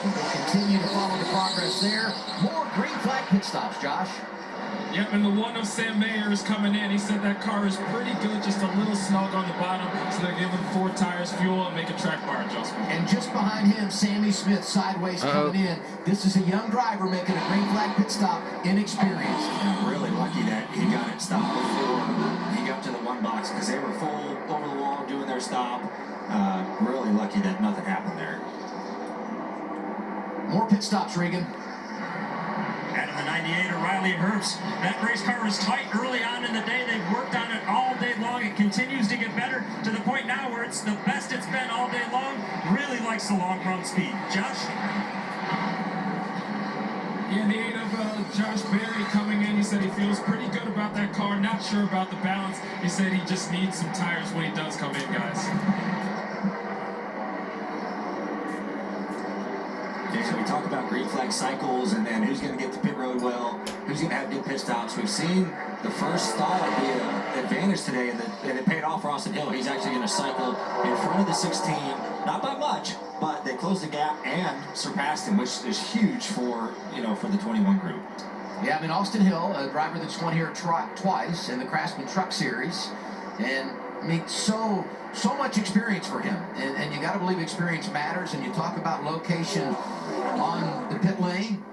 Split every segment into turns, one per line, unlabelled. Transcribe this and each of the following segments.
We'll continue to follow the progress there. More green flag pit stops, Josh.
Yep, and the one of Sam Mayer is coming in. He said that car is pretty good, just a little snug on the bottom, so they're giving 4 tires fuel and make a track bar adjustment.
And just behind him, Sammy Smith sideways coming in. This is a young driver making a green flag pit stop, inexperienced.
Yeah, really lucky that he got it stopped before he got to the one box, because they were full over the wall doing their stop. Really lucky that nothing happened there.
More pit stops, Regan.
Out of the 98 O'Reilly Herbst. That race car was tight early on in the day. They've worked on it all day long. It continues to get better to the point now where it's the best it's been all day long. Really likes the long run speed. Josh?
Yeah, the 8 of Josh Berry coming in. He said he feels pretty good about that car. Not sure about the balance. He said he just needs some tires when he does come in, guys.
Okay, so we talk about green flag cycles and then who's going to get to pit road well, who's going to have good pit stops. We've seen the first stall be an advantage today, and it paid off for Austin Hill. He's actually going to cycle in front of the 16, not by much, but they closed the gap and surpassed him, which is huge for the 21 group.
Yeah, I mean, Austin Hill, a driver that's won here twice in the Craftsman Truck Series, and I mean, so much experience for him, and you got to believe experience matters. And you talk about location on the pit lane,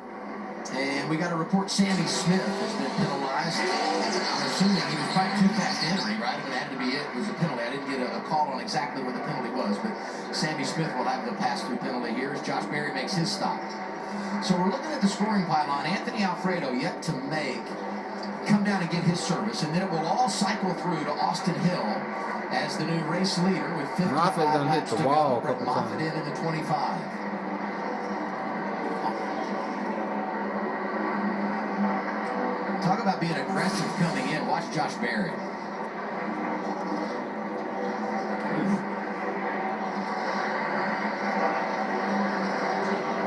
and we got to report Sammy Smith has been penalized. I'm assuming he was probably too fast entering, right? I mean, it had to be it was a penalty. I didn't get a call on exactly what the penalty was, but Sammy Smith will have the pass-through penalty here as Josh Berry makes his stop. So we're looking at the scoring pylon. Anthony Alfredo yet to come down and get his service, and then it will all cycle through to Austin Hill as the new race leader with 55 laps to go. Brett Moffitt in the 25. Talk about being aggressive coming in. Watch Josh Berry.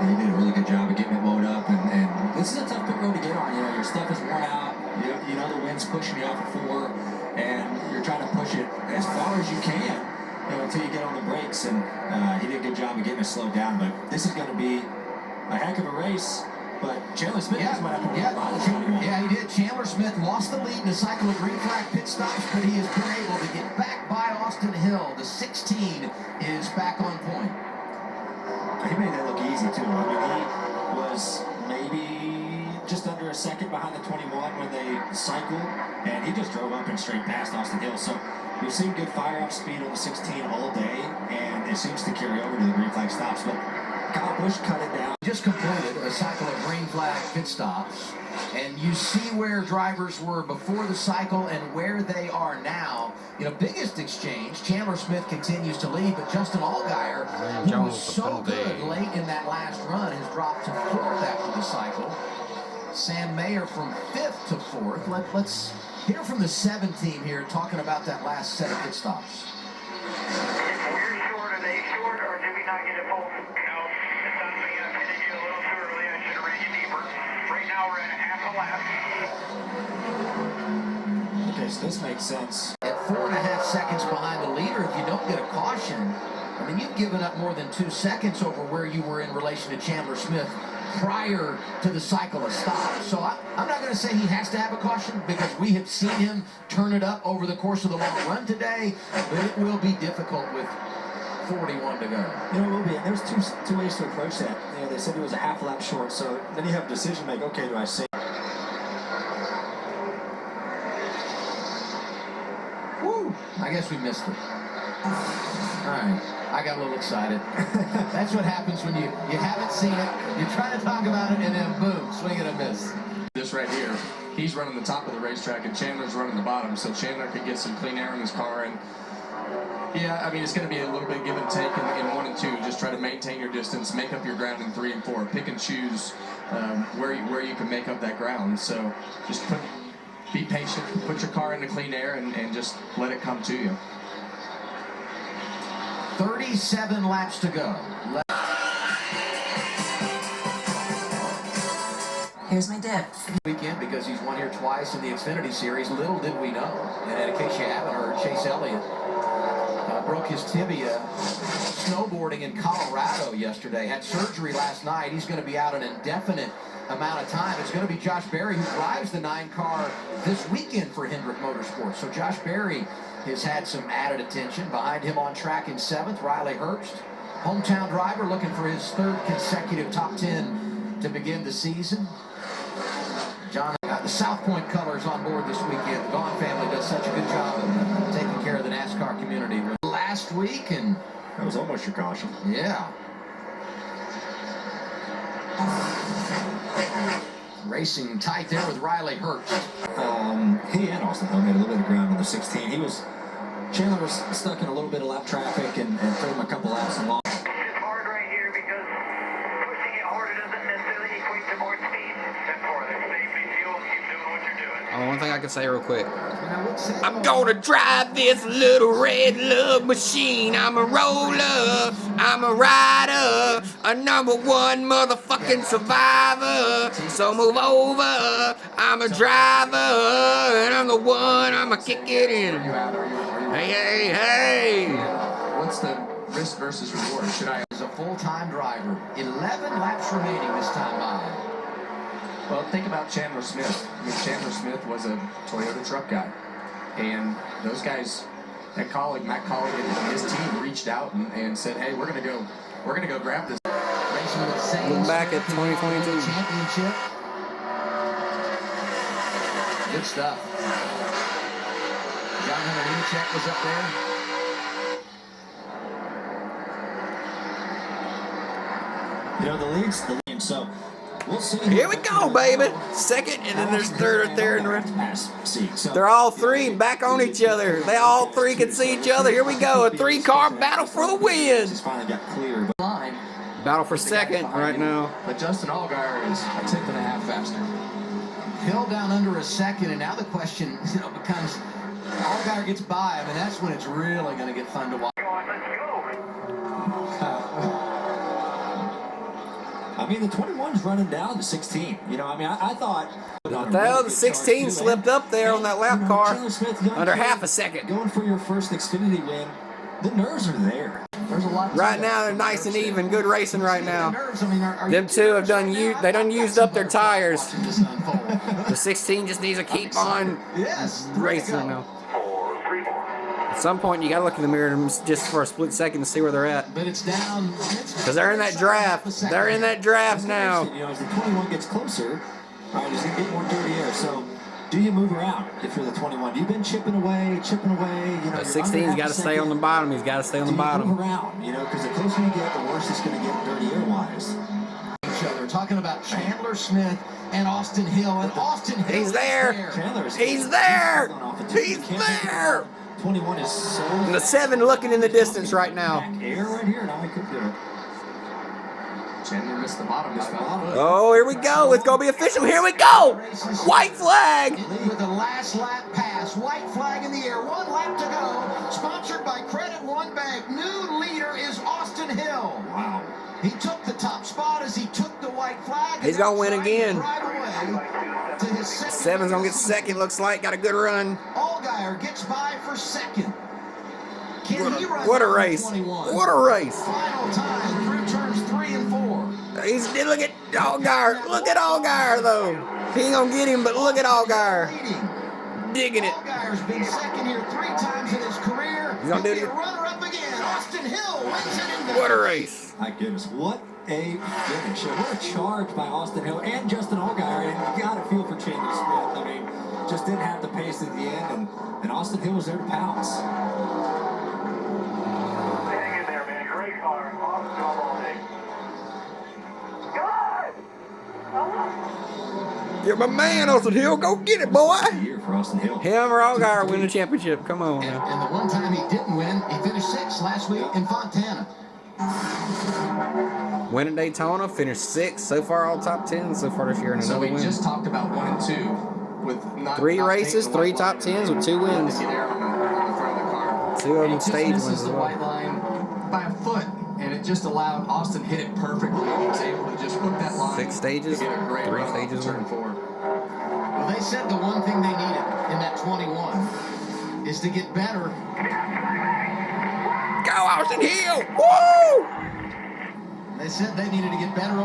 He did a really good job of getting it loaded up, and this is a tough pit road to get on. Your stuff is worn out. You know the wind's pushing you off at 4, and you're trying to push it as far as you can, until you get on the brakes. And he did a good job of getting it slowed down. But this is going to be a heck of a race. But Chandler Smith just might have to
yeah, he did. Chandler Smith lost the lead in a cycle of green flag pit stops, but he has been able to get back by Austin Hill. The 16 is back on point.
He made that look easy, too. I mean, he was maybe just under a second behind the 21 when they cycled, and he just drove up and straight past Austin Hill. So we've seen good fire-up speed on the 16 all day, and it seems to carry over to the green flag stops. But Kyle Busch cut it down.
Just completed a cycle of green flag pit stops, and you see where drivers were before the cycle and where they are now. Biggest exchange. Chandler Smith continues to lead, but Justin Allgaier, who was so good late in that last run, has dropped to 4th after the cycle. Sam Mayer from 5th to 4th. Let's hear from the 7 team here talking about that last set of pit stops.
We're short. Are they short, or did we not get it full? No, it's on me. I hit you a little too early. I should have ran you deeper. Right now we're at a half a lap.
Okay, so this makes sense.
At 4.5 seconds behind the leader, if you don't get a caution, I mean, you've given up more than 2 seconds over where you were in relation to Chandler Smith prior to the cycle of stops. So I'm not going to say he has to have a caution, because we have seen him turn it up over the course of the long run today, but it will be difficult with 41 to go.
It will be. And there's two ways to approach that. They said he was a half lap short, so then you have a decision to make. Okay, do I say?
Woo! I guess we missed it. All right. I got a little excited. That's what happens when you haven't seen it, you try to talk about it, and then boom, swing and a miss.
This right here, he's running the top of the racetrack, and Chandler's running the bottom, so Chandler could get some clean air in his car. And yeah, I mean, it's going to be a little bit give and take in 1 and 2. Just try to maintain your distance, make up your ground in 3 and 4. Pick and choose where you can make up that ground. So just be patient, put your car into clean air, and just let it come to you.
37 laps to go.
Here's my dip.
Weekend, because he's won here twice in the Xfinity Series. Little did we know. And in case you haven't heard, Chase Elliott broke his tibia snowboarding in Colorado yesterday. Had surgery last night. He's going to be out an indefinite amount of time. It's going to be Josh Berry who drives the 9 car this weekend for Hendrick Motorsports. So Josh Berry has had some added attention. Behind him on track in 7th, Riley Herbst. Hometown driver looking for his 3rd consecutive top 10 to begin the season. John got the South Point colors on board this weekend. The Gaunt family does such a good job of taking care of the NASCAR community. Last week, and
That was almost your caution.
yeah. Racing tight there with Riley Herbst.
He and Austin Hill made a little bit of ground in the 16. Chandler was stuck in a little bit of lap traffic and threw him a couple laps along.
It's hard right here because pushing it harder doesn't necessarily equate to more speed. Step forward, safety, fuel, keep doing what you're doing.
One thing I can say real quick.
I'm
Gonna drive this little red love machine. I'm a roller, I'm a rider, a #1 motherfucking survivor. So move over, I'm a driver, and I'm the one, I'ma kick it in. Hey, hey, hey.
What's the risk versus reward? Should I?
He's a full-time driver. 11 laps remaining this time by.
Well, think about Chandler Smith. I mean, Chandler Smith was a Toyota truck guy. And those guys, Matt Colleague and his team reached out and said, hey, we're gonna go grab this.
Racing with the same
Look back at 2022.
championship. Good stuff. John Hunter Nemechek was up there.
You know, the lead, so we'll see.
Here we go, baby. Second, and then there's third right there.
So
They're all 3 back on each other. They all 3 can see each other. Here we go. A 3-car battle for the win.
just finally got clear. But
Line,
Battle for second right now.
but Justin Allgaier is a tenth and a half faster.
Hill down under a second, and now the question, becomes Allgaier gets by. I mean, that's when it's really going to get fun to watch.
Come on, let's go.
I mean, the 21's running down to 16. You know, I mean, I thought.
The 16 slipped up there on that lap car
Chandler Smith, young
under
kid,
half a second.
Going for your first Xfinity win. The nerves are there.
There's a lot.
Right now they're nice and even. Good racing right now.
Nerves, I mean, are
Them two have they done used up their tires.
watching this unfold.
The 16 just needs to keep on
Yes,
racing now. At some point you gotta look in the mirror just for a split second to see where they're at.
but it's down.
Because they're in that draft. They're in that draft now.
You know, as the 21 gets closer, all right, there's going to get more dirty air. So, do you move around if you're the 21? You've been chipping away, You know,
The 16's got to stay on the bottom. He's got to stay on the bottom.
Move around, you know, because the closer you get, the worse it's going to get dirty air-wise.
Each other. Talking about Chandler Smith and Austin Hill, and Austin Hill.
He's there.
Chandler's
He's there. He's there.
21 is so.
And the 7 looking in the distance right now.
Back air right here. Now he could do it.
Chandler missed the bottom.
Oh, here we go. It's going to be official. Here we go. White flag.
With the last lap pass, white flag in the air, 1 lap to go. Sponsored by Credit One Bank. New leader is Austin Hill.
Wow.
He took the top spot as he took the white flag.
He's gonna win again.
Drive away to his second.
7's going to get second. Looks like. Got a good run.
Allgaier gets by for second. Can he run
What a
down
race.
21?
What a race.
Final time through turns 3 and 4.
Look at Allgaier. Look at Allgaier, though. He ain't going to get him, but look at Allgaier.
Leading.
Digging it.
Allgaier's been second here 3 times in his career.
He's gonna do
He'll be
it.
a runner-up again. Austin Hill wins it in the
What a race.
My goodness, what a finish. What a charge by Austin Hill and Justin Allgaier. And you got to feel for Chandler Smith. I mean, just didn't have the pace at the end, and Austin Hill was there to pounce.
Hang in there, man. Great car. Awesome job all day. Good!
You're my man, Austin Hill. Go get it, boy.
Year for Austin Hill.
Him or Allgaier win the championship. Come on now.
And the one time he didn't win, he finished 6th last week in Fontana.
Win at Daytona, finished 6th. So far, all top 10 so far this year, and
So
another
we
win.
just talked about 1 and 2 with not
3
not
races,
taking the
3
white
top
line.
10s with 2 wins.
Get air on the front of the car.
2 of them
It just
stage
misses
wins as
the
well.
white line by a foot, and it just allowed Austin hit it perfectly. He was able to just hook that line.
6 stages,
to get a great
3
run off
stages
turn
win.
4.
Well, they said the one thing they needed in that 21 is to get better.
Go, Austin Hill. Woo!
They said they needed to get better over